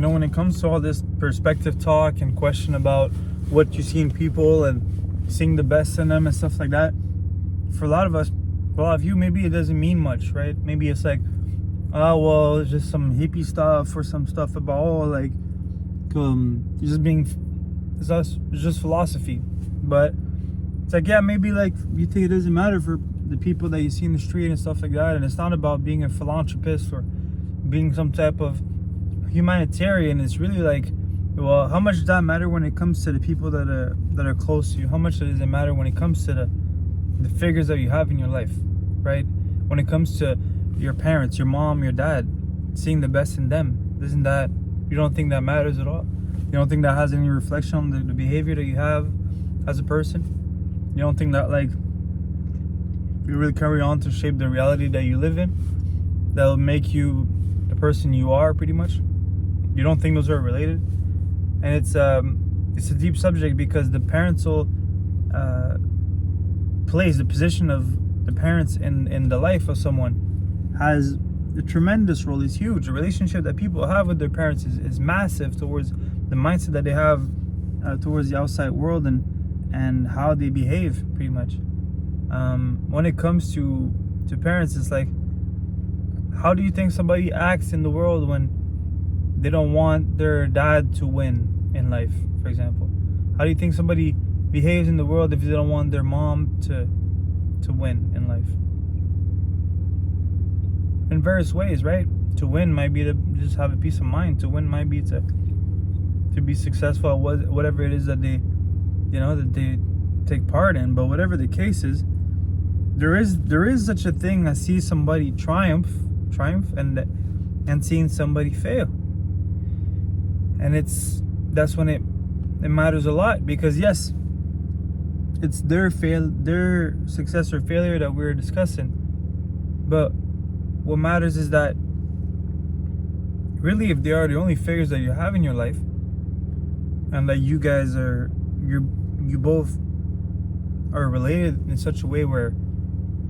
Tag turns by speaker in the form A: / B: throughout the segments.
A: when it comes to all this perspective talk and question about what you see in people and seeing the best in them and stuff like that, for a lot of us, for a lot of you, maybe it doesn't mean much, right? Maybe it's like, oh, well, it's just some hippie stuff or some stuff about, it's just philosophy. But it's like, yeah, maybe like you think it doesn't matter for the people that you see in the street and stuff like that, and it's not about being a philanthropist or being some type of humanitarian. It's really like, well, how much does that matter when it comes to the people that are close to you? How much does it matter when it comes to the figures that you have in your life, right? When it comes to your parents, your mom, your dad, seeing the best in them, you don't think that matters at all? You don't think that has any reflection on the behavior that you have as a person? You don't think that, like, you really carry on to shape the reality that you live in, that'll make you the person you are, pretty much? You don't think those are related? And it's a deep subject, because the parental plays, the position of the parents in the life of someone has a tremendous role. It's huge. The relationship that people have with their parents is massive towards the mindset that they have towards the outside world and how they behave, pretty much. When it comes to parents, it's like, how do you think somebody acts in the world when they don't want their dad to win in life, for example? How do you think somebody behaves in the world if they don't want their mom to win in life? In various ways, right? To win might be to just have a peace of mind. To win might be to be successful at whatever it is that they take part in. But whatever the case is, there is such a thing as see somebody triumph and seeing somebody fail. And that's when it matters a lot, because yes, it's their success or failure that we're discussing. But what matters is that really, if they are the only figures that you have in your life, and that you guys you both are related in such a way where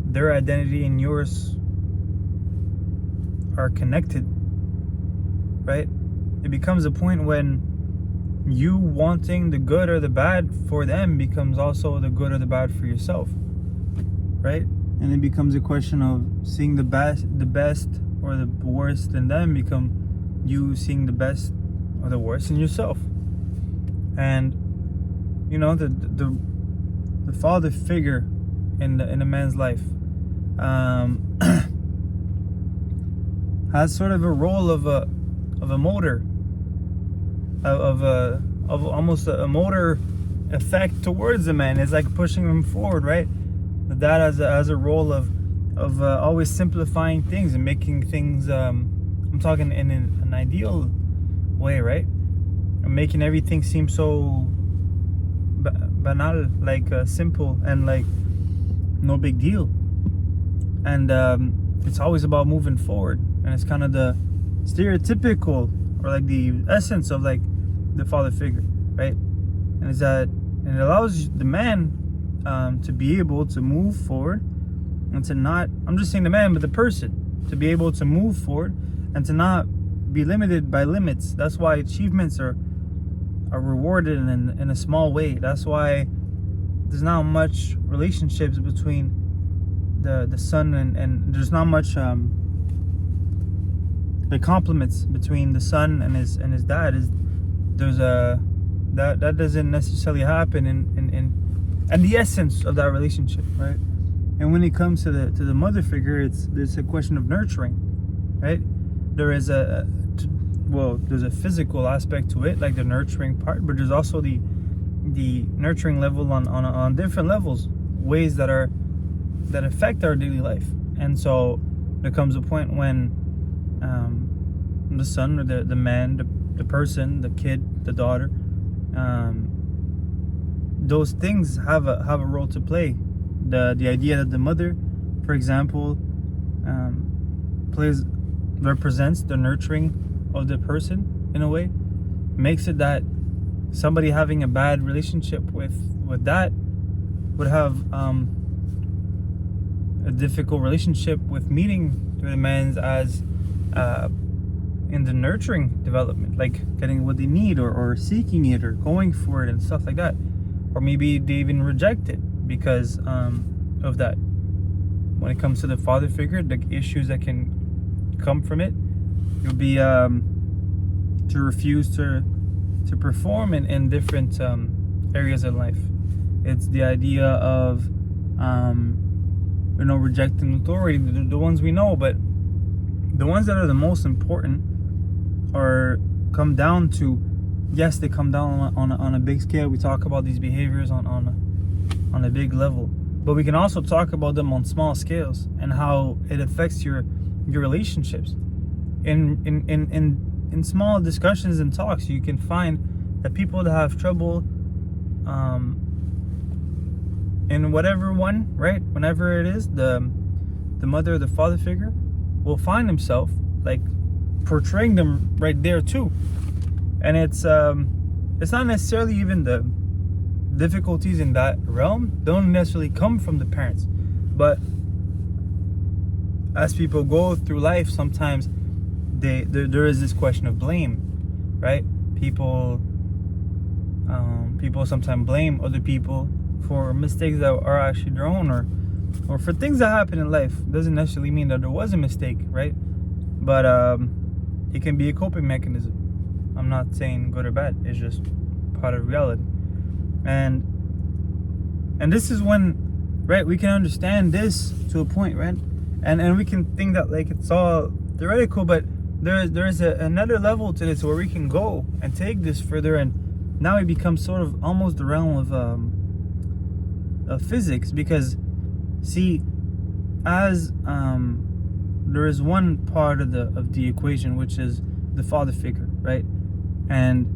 A: their identity and yours are connected, right? It becomes a point when you wanting the good or the bad for them becomes also the good or the bad for yourself, right? And it becomes a question of seeing the best or the worst in them become you seeing the best or the worst in yourself. And the father figure in a man's life has sort of a role of a motor, of almost a motor effect towards the man. It's like pushing him forward, right? The dad has a role of always simplifying things and making things. I'm talking in an ideal way, right? And making everything seem so banal, like simple and like no big deal. And it's always about moving forward, and it's kind of the stereotypical or like the essence of like the father figure, right? And it allows the man to be able to move forward and to not, I'm just saying the man, but the person, to be able to move forward and to not be limited by limits. That's why achievements are rewarded in a small way. That's why there's not much relationships between the son and there's not much the compliments between the son and his dad. There's that doesn't necessarily happen in the essence of that relationship, right? And when it comes to the mother figure, there's a question of nurturing, right? There's a physical aspect to it, like the nurturing part, but there's also the nurturing level on different levels, ways that affect our daily life. And so there comes a point when the son or the man, the person, the kid, the daughter, those things have a role to play. The idea that the mother, for example, represents the nurturing of the person in a way, makes it that somebody having a bad relationship with that would have a difficult relationship with meeting the demands as in and the nurturing development, like getting what they need, or seeking it, or going for it and stuff like that. Or maybe they even reject it because of that. When it comes to the father figure, the issues that can come from it would be to refuse to perform in different areas of life. It's the idea of rejecting authority, the ones we know, but the ones that are the most important come down to, yes, they come down on a big scale. We talk about these behaviors on a big level, but we can also talk about them on small scales and how it affects your relationships. In small discussions and talks, you can find that people that have trouble in whatever one, right, whenever it is, the mother or the father figure will find himself like portraying them right there too. And it's not necessarily even the difficulties in that realm don't necessarily come from the parents, but as people go through life, sometimes there is this question of blame, right? People sometimes blame other people for mistakes that are actually their own, or for things that happen in life. Doesn't necessarily mean that there was a mistake, right? But it can be a coping mechanism. I'm not saying good or bad. It's just part of reality. And this is when, right, we can understand this to a point, right? And we can think that like it's all theoretical, but there's another level to this where we can go and take this further, and now it becomes sort of almost the realm of physics. Because see, as there is one part of the equation, which is the father figure, right? And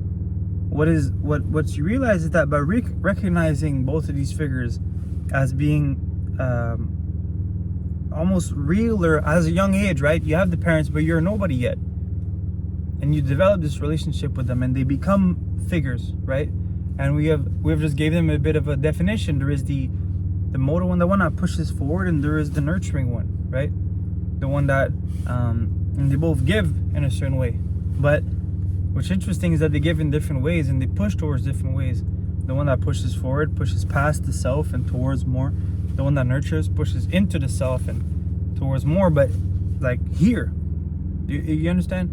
A: what you realize is that by recognizing both of these figures as being almost realer as a young age, right? You have the parents, but you're nobody yet, and you develop this relationship with them, and they become figures, right? And we've just gave them a bit of a definition. There is the motor one, the one that pushes forward, and there is the nurturing one, right? The one that and they both give in a certain way, but what's interesting is that they give in different ways and they push towards different ways. The one that pushes forward pushes past the self and towards more. The one that nurtures pushes into the self and towards more, but like here, you understand?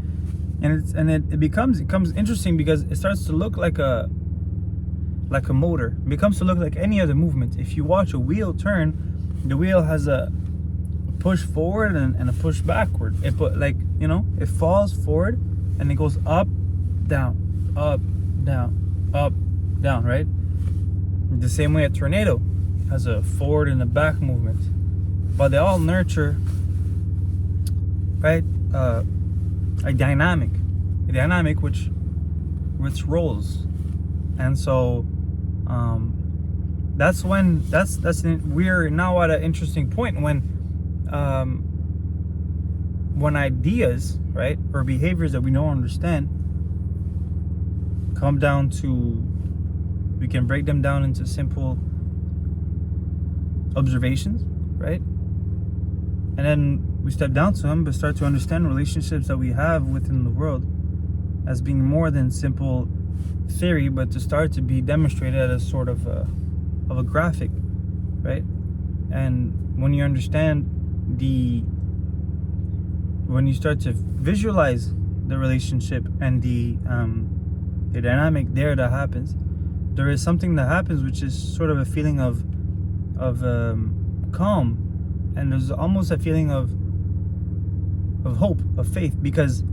A: And it becomes interesting because it starts to look like a motor. It becomes to look like any other movement. If you watch a wheel turn, the wheel has a push forward and a push backward. It falls forward and it goes up, down, up, down, right? The same way a tornado has a forward and a back movement, but they all nurture, right? A dynamic which rolls. And so we're now at an interesting point when ideas, right, or behaviors that we don't understand come down to, we can break them down into simple observations, right? And then we step down to them, but start to understand relationships that we have within the world as being more than simple theory, but to start to be demonstrated as sort of a graphic, right? And when you understand when you start to visualize the relationship and the dynamic there that happens, there is something that happens which is sort of a feeling of calm, and there's almost a feeling of hope, of faith, because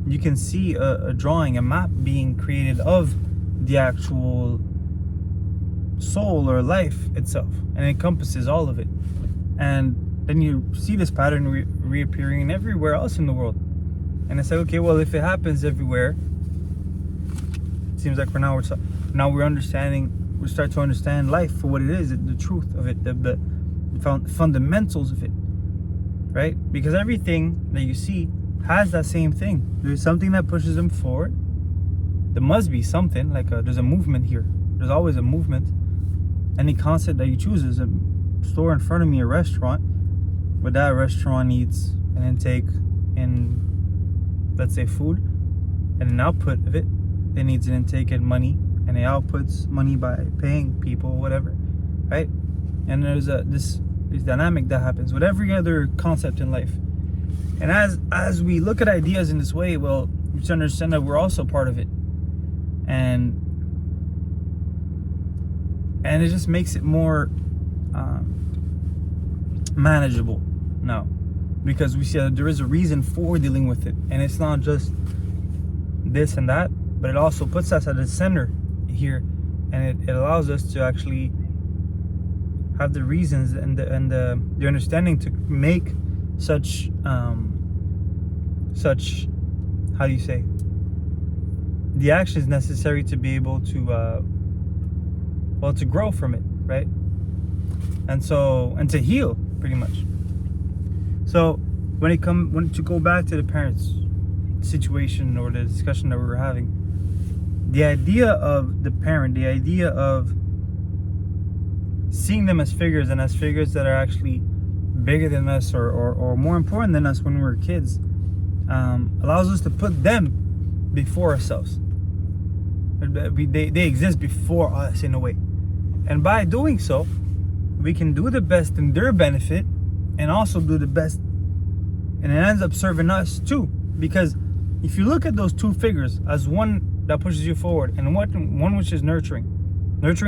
A: you can see a drawing, a map being created of the actual soul or life itself, and it encompasses all of it. And then you see this pattern reappearing everywhere else in the world, and it's like, okay, well, if it happens everywhere, it seems like we're understanding. We start to understand life for what it is, the truth of it, the fundamentals of it, right? Because everything that you see has that same thing. There's something that pushes them forward. There must be something, there's a movement here. There's always a movement. Any concept that you choose is a store in front of me, a restaurant, but that restaurant needs an intake in, let's say, food, and an output of it. It needs an intake and money, and it outputs money by paying people, whatever, right? And there's this dynamic that happens with every other concept in life. And as we look at ideas in this way, well, we should understand that we're also part of it, and it just makes it more manageable now, because we see that there is a reason for dealing with it, and it's not just this and that, but it also puts us at the center here, and it allows us to actually have the reasons and the understanding to make such how do you say, the actions necessary to be able to to grow from it, right? And to heal, pretty much. So when to go back to the parents situation or the discussion that we were having, the idea of the parent, the idea of seeing them as figures, and as figures that are actually bigger than us or more important than us when we were kids, allows us to put them before ourselves. They exist before us in a way, and by doing so, we can do the best in their benefit, and also do the best, and it ends up serving us too. Because if you look at those two figures as one that pushes you forward, and one which is nurturing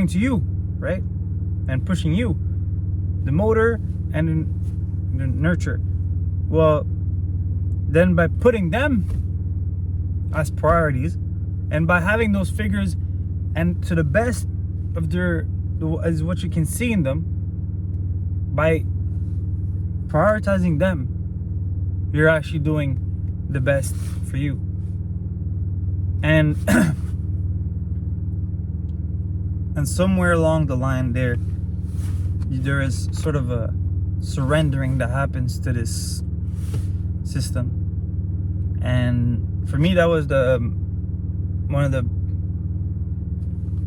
A: to you, right, and pushing you, the motor and the nurture, well, then by putting them as priorities, and by having those figures and to the best of their, as what you can see in them, by prioritizing them, you're actually doing the best for you. And and somewhere along the line there is sort of a surrendering that happens to this system. And for me, that was one of the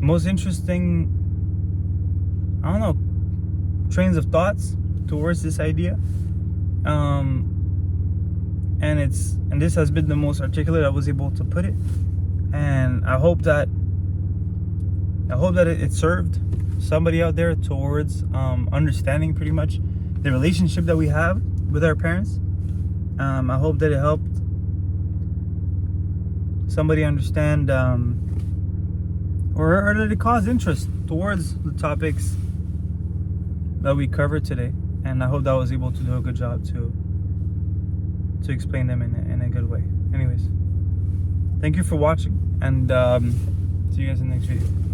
A: most interesting, I don't know, trains of thoughts towards this idea. And this has been the most articulate I was able to put it. And I hope that it served somebody out there towards understanding pretty much the relationship that we have with our parents. I hope that it helped somebody understand, or that it caused interest towards the topics that we covered today. And I hope that I was able to do a good job to explain them in a good way. Anyways, thank you for watching, and see you guys in the next video.